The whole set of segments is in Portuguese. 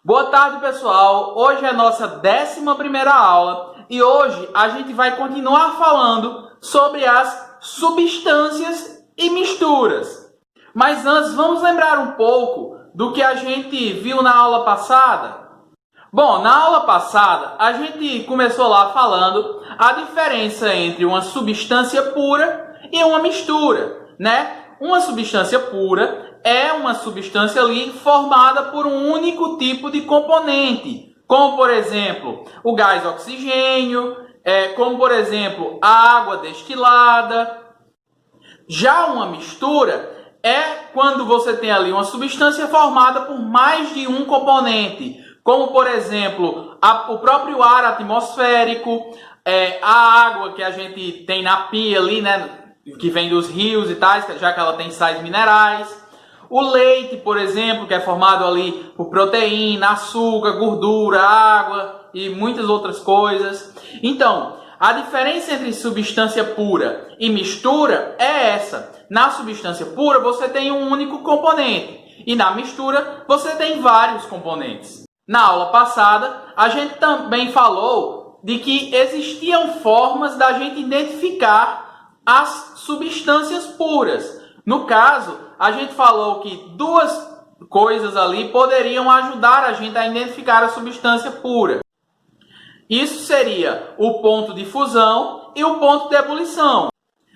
Boa tarde, pessoal! Hoje é a nossa 11ª aula e hoje a gente vai continuar falando sobre as substâncias e misturas. Mas antes, vamos lembrar um pouco do que a gente viu na aula passada? Bom, na aula passada a gente começou lá falando a diferença entre uma substância pura e uma mistura, né? Uma substância pura é uma substância ali formada por um único tipo de componente, como por exemplo o gás oxigênio, como por exemplo a água destilada. Já uma mistura é quando você tem ali uma substância formada por mais de um componente, como por exemplo o próprio ar atmosférico, a água que a gente tem na pia ali, né, que vem dos rios e tais, já que ela tem sais minerais. O leite, por exemplo, que é formado ali por proteína, açúcar, gordura, água e muitas outras coisas. Então, a diferença entre substância pura e mistura é essa. Na substância pura, você tem um único componente. E na mistura, você tem vários componentes. Na aula passada, a gente também falou de que existiam formas da gente identificar as substâncias puras. No caso, a gente falou que duas coisas ali poderiam ajudar a gente a identificar a substância pura. Isso seria o ponto de fusão e o ponto de ebulição,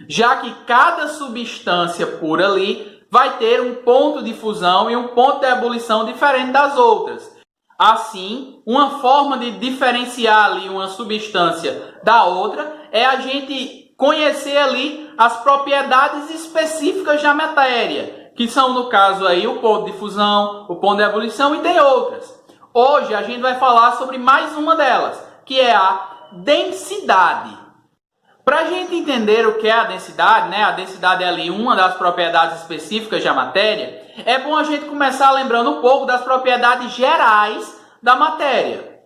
já que cada substância pura ali vai ter um ponto de fusão e um ponto de ebulição diferente das outras. Assim, uma forma de diferenciar ali uma substância da outra é a gente conhecer ali as propriedades específicas da matéria, que são, no caso, aí, o ponto de fusão, o ponto de ebulição e tem outras. Hoje a gente vai falar sobre mais uma delas, que é a densidade. Para a gente entender o que é a densidade, né? A densidade é ali uma das propriedades específicas da matéria. É bom a gente começar lembrando um pouco das propriedades gerais da matéria.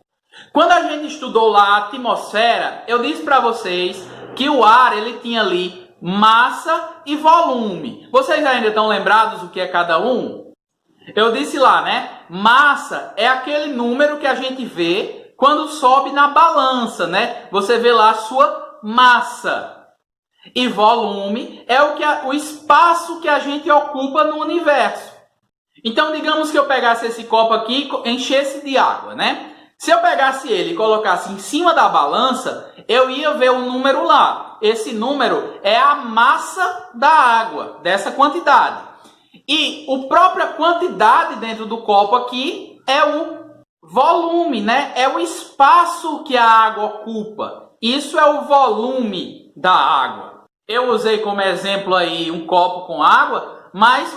Quando a gente estudou lá a atmosfera, eu disse para vocês que o ar ele tinha ali massa e volume. Vocês ainda estão lembrados do que é cada um? Eu disse lá, né? Massa é aquele número que a gente vê quando sobe na balança, né? Você vê lá a sua massa. E volume é o espaço que a gente ocupa no universo. Então, digamos que eu pegasse esse copo aqui e enchesse de água, né? Se eu pegasse ele e colocasse em cima da balança, eu ia ver um número lá. Esse número é a massa da água, dessa quantidade. E a própria quantidade dentro do copo aqui é o volume, né? É o espaço que a água ocupa. Isso é o volume da água. Eu usei como exemplo aí um copo com água, mas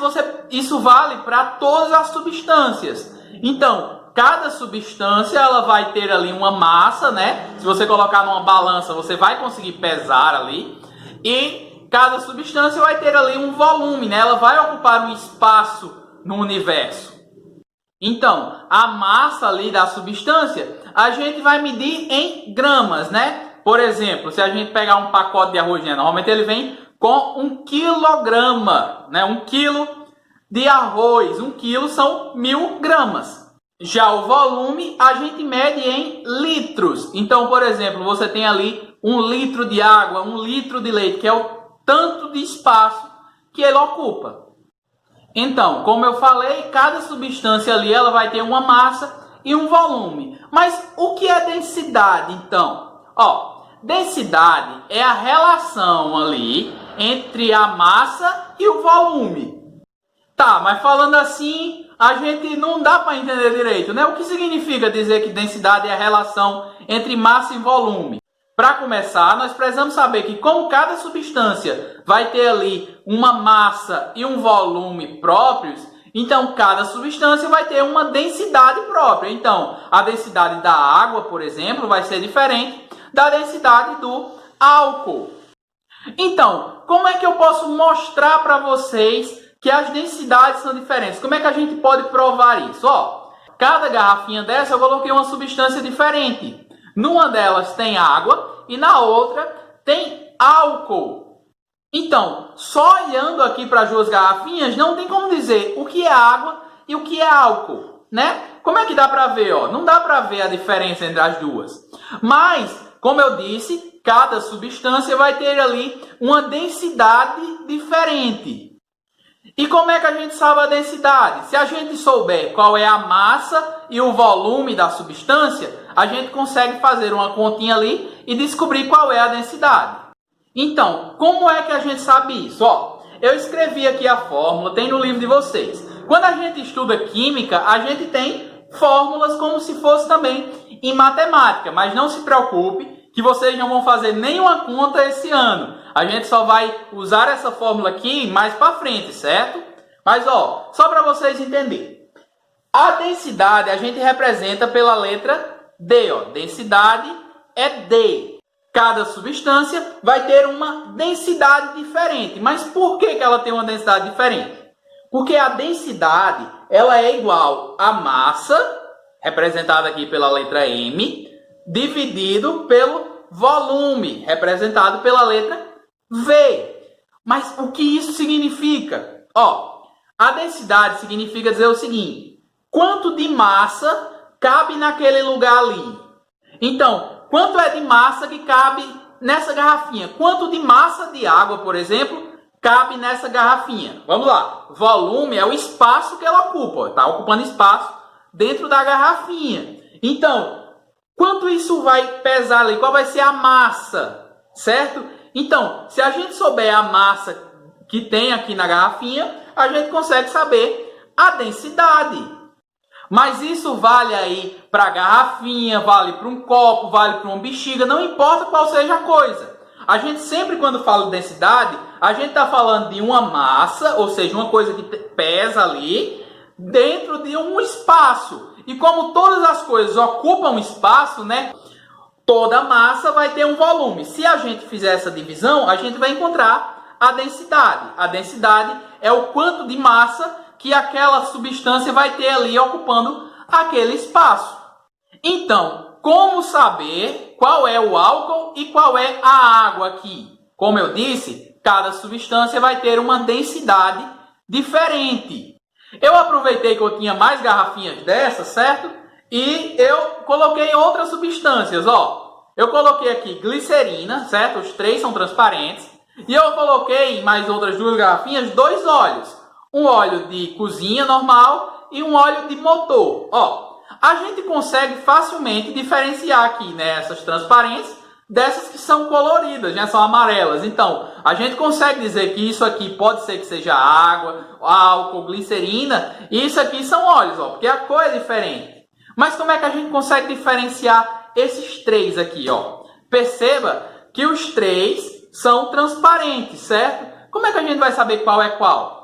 isso vale para todas as substâncias. Então, cada substância ela vai ter ali uma massa, né? Se você colocar numa balança, você vai conseguir pesar ali. E cada substância vai ter ali um volume, né? Ela vai ocupar um espaço no universo. Então, a massa ali da substância, a gente vai medir em gramas, né? Por exemplo, se a gente pegar um pacote de arroz, né? Normalmente ele vem com 1 quilograma, né? 1 quilo de arroz. 1 quilo são 1000 gramas. Já o volume a gente mede em litros. Então, por exemplo, você tem ali 1 litro de água, 1 litro de leite, que é o tanto de espaço que ele ocupa. Então, como eu falei, cada substância ali ela vai ter uma massa e um volume. Mas o que é densidade, então? Densidade é a relação ali entre a massa e o volume. Tá, mas falando assim, a gente não dá para entender direito, né? O que significa dizer que densidade é a relação entre massa e volume? Para começar, nós precisamos saber que como cada substância vai ter ali uma massa e um volume próprios, então cada substância vai ter uma densidade própria. Então, a densidade da água, por exemplo, vai ser diferente da densidade do álcool. Então, como é que eu posso mostrar para vocês que as densidades são diferentes? Como é que a gente pode provar isso? Cada garrafinha dessa eu coloquei uma substância diferente. Numa delas tem água e na outra tem álcool. Então, só olhando aqui para as duas garrafinhas, não tem como dizer o que é água e o que é álcool, né? Como é que dá para ver? Ó? Não dá para ver a diferença entre as duas. Mas, como eu disse, cada substância vai ter ali uma densidade diferente. E como é que a gente sabe a densidade? Se a gente souber qual é a massa e o volume da substância, a gente consegue fazer uma continha ali e descobrir qual é a densidade. Então, como é que a gente sabe isso? Ó, eu escrevi aqui a fórmula, tem no livro de vocês. Quando a gente estuda química, a gente tem fórmulas como se fosse também em matemática, mas não se preocupe que vocês não vão fazer nenhuma conta esse ano. A gente só vai usar essa fórmula aqui mais para frente, certo? Mas ó, só para vocês entenderem. A densidade a gente representa pela letra D, ó. Densidade é D. Cada substância vai ter uma densidade diferente. Mas por que ela tem uma densidade diferente? Porque a densidade ela é igual à massa, representada aqui pela letra M, dividido pelo volume, representado pela letra V. Mas o que isso significa? Ó, a densidade significa dizer o seguinte: quanto de massa cabe naquele lugar ali? Então, quanto é de massa que cabe nessa garrafinha? Quanto de massa de água, por exemplo, cabe nessa garrafinha? Vamos lá. Volume é o espaço que ela ocupa. Está ocupando espaço dentro da garrafinha. Então, quanto isso vai pesar ali? Qual vai ser a massa? Certo? Então, se a gente souber a massa que tem aqui na garrafinha, a gente consegue saber a densidade. Mas isso vale aí para a garrafinha, vale para um copo, vale para uma bexiga, não importa qual seja a coisa. A gente sempre, quando fala de densidade, a gente está falando de uma massa, ou seja, uma coisa que pesa ali, dentro de um espaço. E como todas as coisas ocupam espaço, né? Toda massa vai ter um volume. Se a gente fizer essa divisão, a gente vai encontrar a densidade. A densidade é o quanto de massa que aquela substância vai ter ali ocupando aquele espaço. Então, como saber qual é o álcool e qual é a água aqui? Como eu disse, cada substância vai ter uma densidade diferente. Eu aproveitei que eu tinha mais garrafinhas dessas, certo? E eu coloquei outras substâncias, ó. Eu coloquei aqui glicerina, certo? Os três são transparentes. E eu coloquei em mais outras duas garrafinhas 2 óleos. Um óleo de cozinha normal e um óleo de motor. Ó, a gente consegue facilmente diferenciar aqui, né, essas transparentes dessas que são coloridas, né, são amarelas. Então, a gente consegue dizer que isso aqui pode ser que seja água, álcool, glicerina. E isso aqui são óleos, ó, porque a cor é diferente. Mas como é que a gente consegue diferenciar esses três aqui, ó? Perceba que os três são transparentes, certo? Como é que a gente vai saber qual é qual?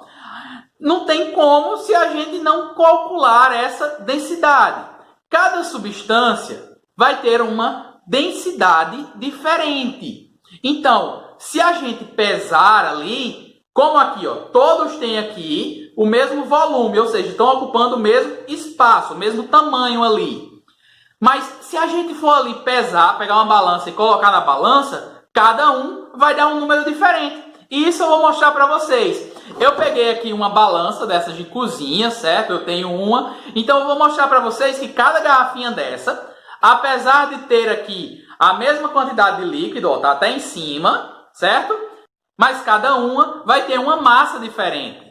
Não tem como se a gente não calcular essa densidade. Cada substância vai ter uma densidade diferente. Então, se a gente pesar ali, como aqui, ó, todos têm aqui o mesmo volume, ou seja, estão ocupando o mesmo espaço, o mesmo tamanho ali. Mas se a gente for ali pesar, pegar uma balança e colocar na balança, cada um vai dar um número diferente. E isso eu vou mostrar para vocês. Eu peguei aqui uma balança dessas de cozinha, certo? Eu tenho uma. Então eu vou mostrar para vocês que cada garrafinha dessa, apesar de ter aqui a mesma quantidade de líquido, ó, tá até em cima, certo? Mas cada uma vai ter uma massa diferente.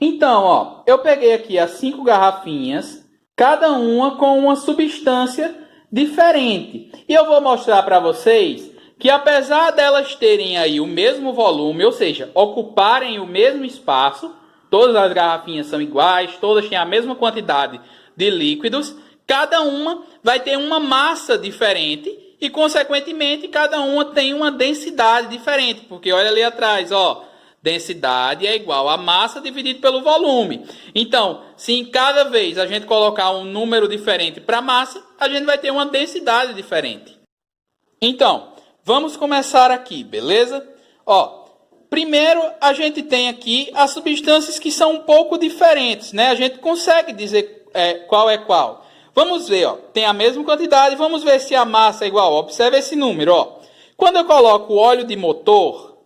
Então, ó, eu peguei aqui as 5 garrafinhas, cada uma com uma substância diferente. E eu vou mostrar para vocês que apesar delas terem aí o mesmo volume, ou seja, ocuparem o mesmo espaço, todas as garrafinhas são iguais, todas têm a mesma quantidade de líquidos, cada uma vai ter uma massa diferente e, consequentemente, cada uma tem uma densidade diferente, porque olha ali atrás, ó, densidade é igual a massa dividido pelo volume. Então, se em cada vez a gente colocar um número diferente para a massa, a gente vai ter uma densidade diferente. Então, vamos começar aqui, beleza? Ó, primeiro a gente tem aqui as substâncias que são um pouco diferentes, né? A gente consegue dizer qual é qual. Vamos ver, ó, tem a mesma quantidade, vamos ver se a massa é igual. Observe esse número, ó. Quando eu coloco o óleo de motor,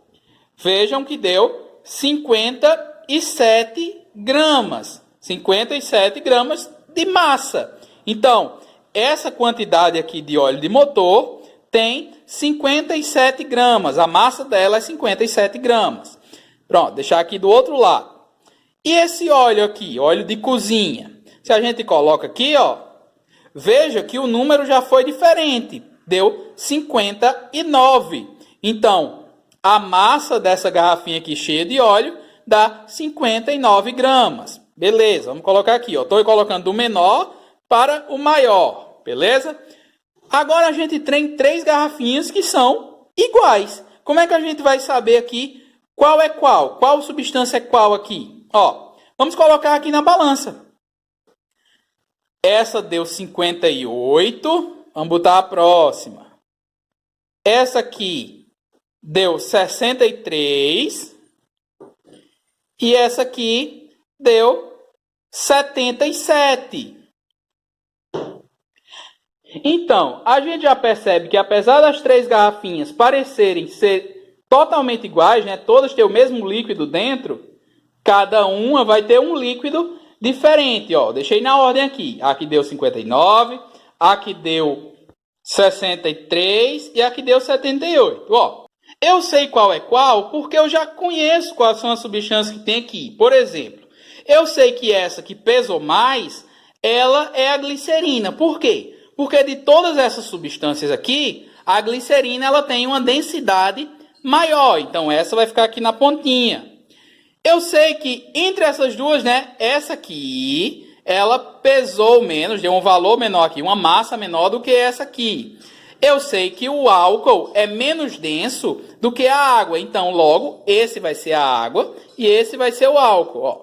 vejam que deu 57 gramas. 57 gramas de massa. Então, essa quantidade aqui de óleo de motor tem 57 gramas. A massa dela é 57 gramas. Pronto, deixar aqui do outro lado. E esse óleo aqui, óleo de cozinha? Se a gente coloca aqui, ó, veja que o número já foi diferente. Deu 59. Então, a massa dessa garrafinha aqui cheia de óleo dá 59 gramas. Beleza, vamos colocar aqui. Estou colocando do menor para o maior. Beleza? Agora a gente tem 3 garrafinhas que são iguais. Como é que a gente vai saber aqui qual é qual? Qual substância é qual aqui? Ó, vamos colocar aqui na balança. Essa deu 58. Vamos botar a próxima. Essa aqui deu 63. E essa aqui deu 77. Então, a gente já percebe que apesar das 3 garrafinhas parecerem ser totalmente iguais, né, todas têm o mesmo líquido dentro, cada uma vai ter um líquido diferente. Ó, deixei na ordem aqui. Aqui deu 59, aqui deu 63 e aqui deu 78. Ó, eu sei qual é qual porque eu já conheço quais são as substâncias que tem aqui. Por exemplo, eu sei que essa que pesou mais, ela é a glicerina. Por quê? Porque de todas essas substâncias aqui, a glicerina ela tem uma densidade maior. Então, essa vai ficar aqui na pontinha. Eu sei que entre essas duas, né, essa aqui, ela pesou menos, deu um valor menor aqui, uma massa menor do que essa aqui. Eu sei que o álcool é menos denso do que a água. Então, logo, esse vai ser a água e esse vai ser o álcool. Ó.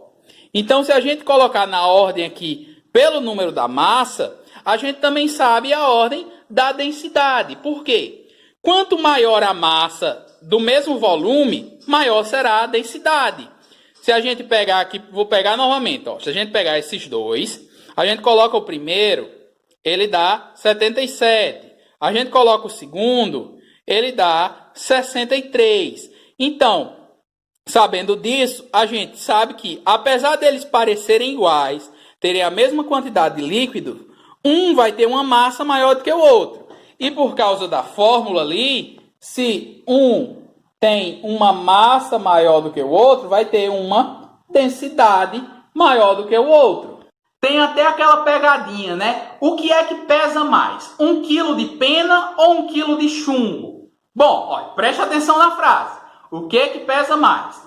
Então, se a gente colocar na ordem aqui pelo número da massa, a gente também sabe a ordem da densidade. Por quê? Quanto maior a massa do mesmo volume, maior será a densidade. Se a gente pegar aqui, vou pegar novamente. Ó. Se a gente pegar esses dois, a gente coloca o primeiro, ele dá 77. A gente coloca o segundo, ele dá 63. Então, sabendo disso, a gente sabe que, apesar deles parecerem iguais, terem a mesma quantidade de líquido, um vai ter uma massa maior do que o outro. E por causa da fórmula ali, se um tem uma massa maior do que o outro, vai ter uma densidade maior do que o outro. Tem até aquela pegadinha, né? O que é que pesa mais? 1 quilo de pena ou 1 quilo de chumbo? Bom, olha, preste atenção na frase. O que é que pesa mais?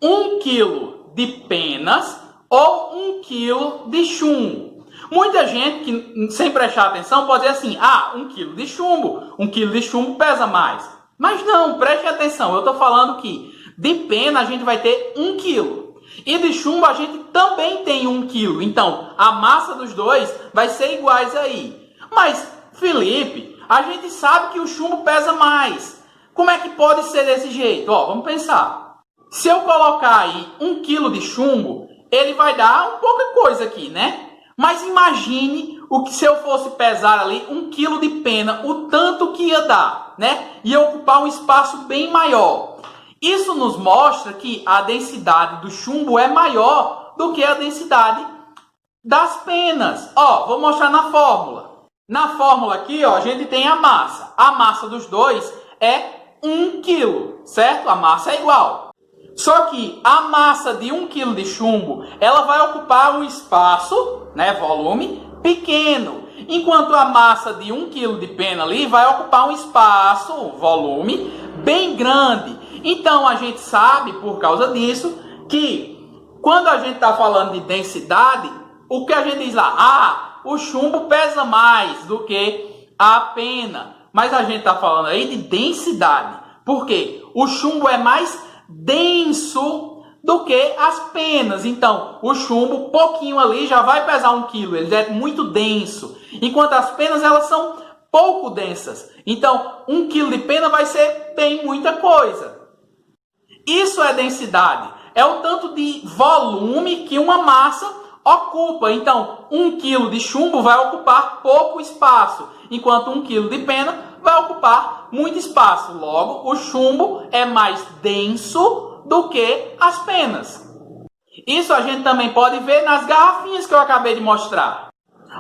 1 quilo de penas ou 1 quilo de chumbo? Muita gente que, sem prestar atenção, pode dizer assim, 1 quilo de chumbo. 1 quilo de chumbo pesa mais. Mas não, preste atenção, eu estou falando que de pena a gente vai ter 1 quilo. E de chumbo a gente também tem 1 quilo. Então, a massa dos dois vai ser iguais aí. Mas, Felipe, a gente sabe que o chumbo pesa mais. Como é que pode ser desse jeito? Ó, vamos pensar. Se eu colocar aí 1 quilo de chumbo, ele vai dar pouca coisa aqui, né? Mas imagine o que se eu fosse pesar ali 1 quilo de pena, o tanto que ia dar, né? Ia ocupar um espaço bem maior. Isso nos mostra que a densidade do chumbo é maior do que a densidade das penas. Ó, vou mostrar na fórmula. Na fórmula aqui, ó, a gente tem a massa. A massa dos dois é 1 quilo, certo? A massa é igual. Só que a massa de 1 kg de chumbo, ela vai ocupar um espaço, né, volume, pequeno. Enquanto a massa de 1 kg de pena ali vai ocupar um espaço, volume, bem grande. Então, a gente sabe, por causa disso, que quando a gente está falando de densidade, o que a gente diz lá? O chumbo pesa mais do que a pena. Mas a gente está falando aí de densidade. Por quê? O chumbo é mais denso do que as penas. Então, o chumbo, pouquinho ali, já vai pesar 1 kg. Ele é muito denso. Enquanto as penas, elas são pouco densas. Então, 1 kg de pena vai ser bem muita coisa. Isso é densidade. É o tanto de volume que uma massa ocupa. Então, 1 kg de chumbo vai ocupar pouco espaço, enquanto 1 kg de pena vai ocupar muito espaço. Logo, o chumbo é mais denso do que as penas. Isso a gente também pode ver nas garrafinhas que eu acabei de mostrar.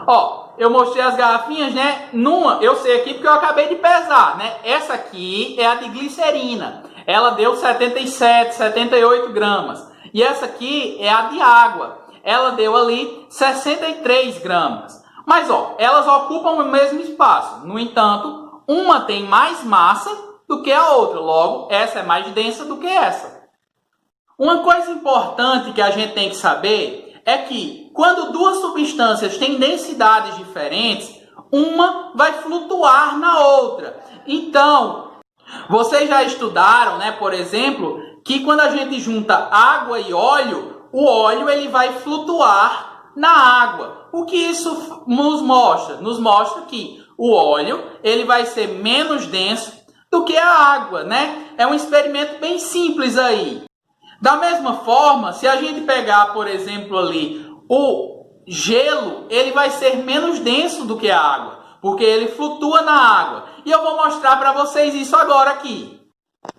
Ó, eu mostrei as garrafinhas, né? Numa, eu sei aqui porque eu acabei de pesar, né? Essa aqui é a de glicerina. Ela deu 77, 78 gramas. E essa aqui é a de água. Ela deu ali 63 gramas. Mas, ó, elas ocupam o mesmo espaço. No entanto, uma tem mais massa do que a outra. Logo, essa é mais densa do que essa. Uma coisa importante que a gente tem que saber é que quando duas substâncias têm densidades diferentes, uma vai flutuar na outra. Então, vocês já estudaram, né, por exemplo, que quando a gente junta água e óleo, o óleo ele vai flutuar na água. O que isso nos mostra? Nos mostra que o óleo ele vai ser menos denso do que a água, né? É um experimento bem simples aí. Da mesma forma, se a gente pegar, por exemplo, ali o gelo, ele vai ser menos denso do que a água, porque ele flutua na água. E eu vou mostrar para vocês isso agora aqui.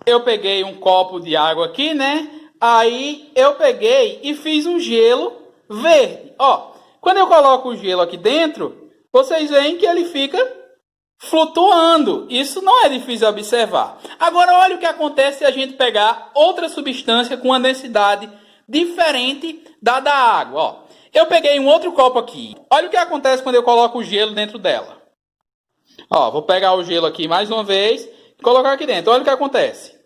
Eu peguei um copo de água aqui, né? Aí eu peguei e fiz um gelo verde. Ó, quando eu coloco o gelo aqui dentro, vocês veem que ele fica flutuando. Isso não é difícil observar. Agora, olha o que acontece se a gente pegar outra substância com uma densidade diferente da água. Ó, eu peguei um outro copo aqui. Olha o que acontece quando eu coloco o gelo dentro dela. Ó, vou pegar o gelo aqui mais uma vez e colocar aqui dentro. Olha o que acontece.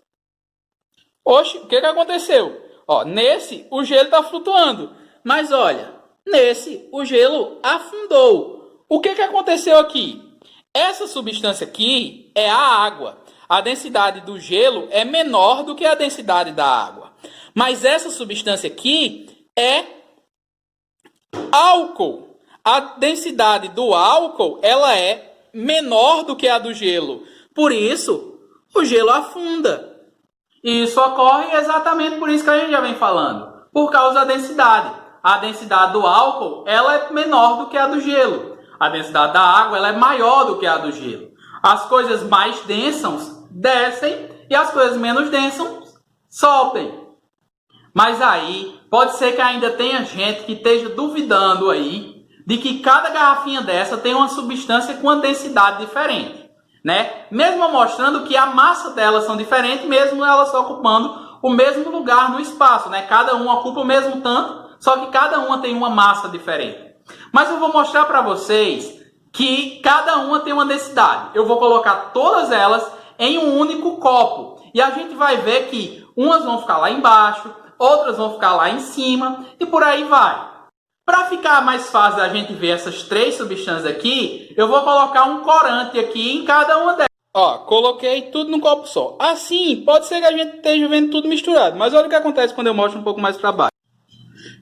Oxe, o que aconteceu? Ó, nesse, o gelo está flutuando. Mas olha, nesse, o gelo afundou. O que aconteceu aqui? Essa substância aqui é a água. A densidade do gelo é menor do que a densidade da água. Mas essa substância aqui é álcool. A densidade do álcool ela é menor do que a do gelo. Por isso, o gelo afunda. E isso ocorre exatamente por isso que a gente já vem falando. Por causa da densidade. A densidade do álcool ela é menor do que a do gelo. A densidade da água ela é maior do que a do gelo. As coisas mais densas descem e as coisas menos densas sobem. Mas aí, pode ser que ainda tenha gente que esteja duvidando aí de que cada garrafinha dessa tem uma substância com uma densidade diferente, né? Mesmo mostrando que a massa delas são diferentes, mesmo elas ocupando o mesmo lugar no espaço, né? Cada uma ocupa o mesmo tanto, só que cada uma tem uma massa diferente. Mas eu vou mostrar para vocês que cada uma tem uma densidade. Eu vou colocar todas elas em um único copo. E a gente vai ver que umas vão ficar lá embaixo, outras vão ficar lá em cima e por aí vai. Para ficar mais fácil da gente ver essas três substâncias aqui, eu vou colocar um corante aqui em cada uma delas. Ó, coloquei tudo num copo só. Assim, pode ser que a gente esteja vendo tudo misturado. Mas olha o que acontece quando eu mostro um pouco mais para baixo.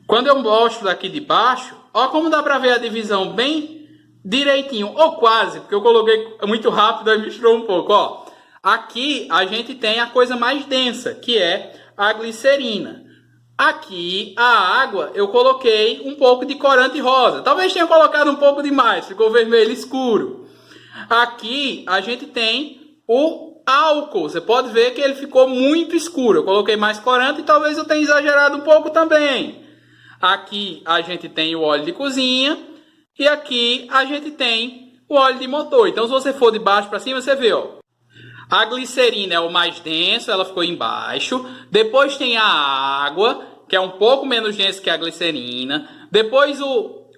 Quando eu mostro daqui de baixo, ó como dá para ver a divisão bem direitinho, ou quase, porque eu coloquei muito rápido e misturou um pouco, ó. Aqui a gente tem a coisa mais densa, que é a glicerina. Aqui a água eu coloquei um pouco de corante rosa. Talvez tenha colocado um pouco demais, ficou vermelho escuro. Aqui a gente tem o álcool. Você pode ver que ele ficou muito escuro. Eu coloquei mais corante e talvez eu tenha exagerado um pouco também. Aqui a gente tem o óleo de cozinha e aqui a gente tem o óleo de motor. Então, se você for de baixo para cima, você vê, ó. A glicerina é o mais denso, ela ficou embaixo. Depois tem a água, que é um pouco menos denso que a glicerina. Depois o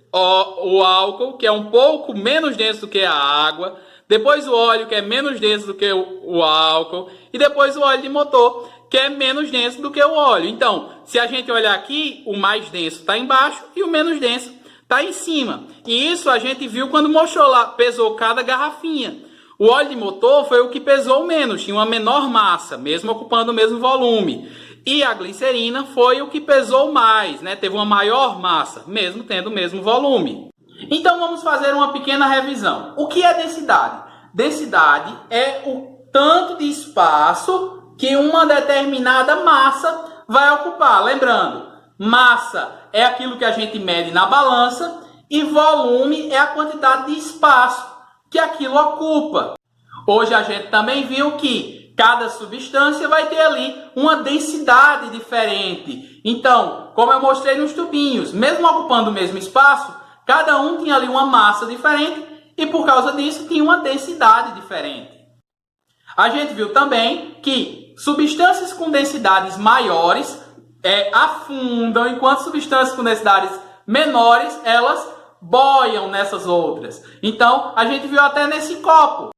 álcool, que é um pouco menos denso do que a água. Depois o óleo, que é menos denso do que o álcool. E depois o óleo de motor, que é menos denso do que o óleo. Então, se a gente olhar aqui, o mais denso está embaixo e o menos denso está em cima. E isso a gente viu quando mostrou lá, pesou cada garrafinha. O óleo de motor foi o que pesou menos, tinha uma menor massa, mesmo ocupando o mesmo volume. E a glicerina foi o que pesou mais, né? Teve uma maior massa, mesmo tendo o mesmo volume. Então vamos fazer uma pequena revisão. O que é densidade? Densidade é o tanto de espaço que uma determinada massa vai ocupar. Lembrando, massa é aquilo que a gente mede na balança e volume é a quantidade de espaço que aquilo ocupa. Hoje a gente também viu que cada substância vai ter ali uma densidade diferente. Então, como eu mostrei nos tubinhos, mesmo ocupando o mesmo espaço, Cada um tinha ali uma massa diferente e por causa disso tinha uma densidade diferente. A gente viu também que substâncias com densidades maiores afundam, enquanto substâncias com densidades menores, elas boiam nessas outras. Então, a gente viu até nesse copo.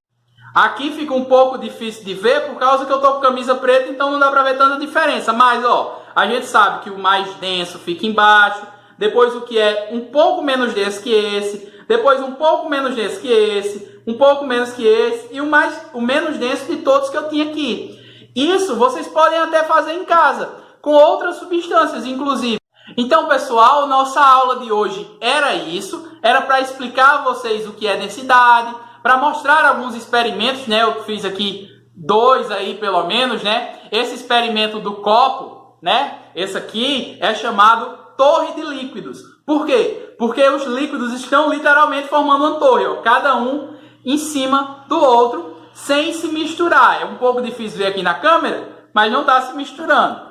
Aqui fica um pouco difícil de ver por causa que eu estou com camisa preta, então não dá para ver tanta diferença. Mas, ó, a gente sabe que o mais denso fica embaixo, depois o que é um pouco menos denso que esse, depois um pouco menos denso que esse, um pouco menos que esse e o menos denso de todos que eu tinha aqui. Isso vocês podem até fazer em casa, com outras substâncias, inclusive. Então, pessoal, nossa aula de hoje era isso. Era para explicar a vocês o que é densidade, para mostrar alguns experimentos, né? Eu fiz aqui 2 aí, pelo menos, né? Esse experimento do copo, né? Esse aqui é chamado torre de líquidos. Por quê? Porque os líquidos estão literalmente formando uma torre, ó, cada um em cima do outro, sem se misturar. É um pouco difícil ver aqui na câmera, mas não está se misturando.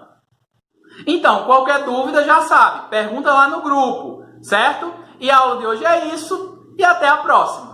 Então, qualquer dúvida já sabe, pergunta lá no grupo, certo? E a aula de hoje é isso e até a próxima.